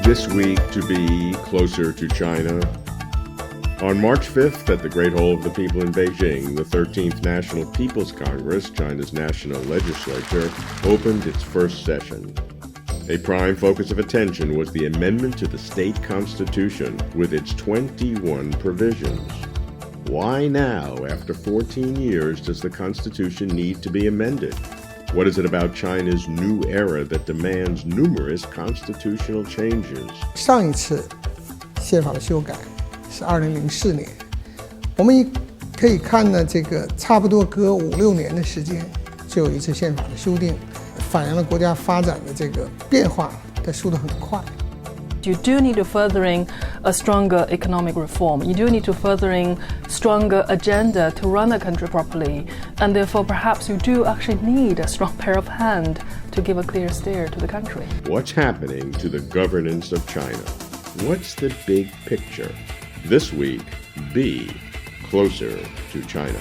This week to be closer to China. On March 5th, at the Great Hall of the People in Beijing, the 13th National People's Congress, China's national legislature, opened its first session. A prime focus of attention was the amendment to the state constitution with its 21 provisions. Why now, after 14 years, does the constitution need to be amended? What is it about China's new era that demands numerous constitutional changes? 上一次宪法的修改是2004年，我们可以看呢，这个差不多隔5-6年的时间就有一次宪法的修订，反映了国家发展的这个变化的速度很快。You do need to furthering a stronger economic reform. You do need to furthering stronger agenda to run a country properly. And therefore, perhaps you do actually need a strong pair of hands to give a clear steer to the country. What's happening to the governance of China? What's the big picture? This week, be closer to China.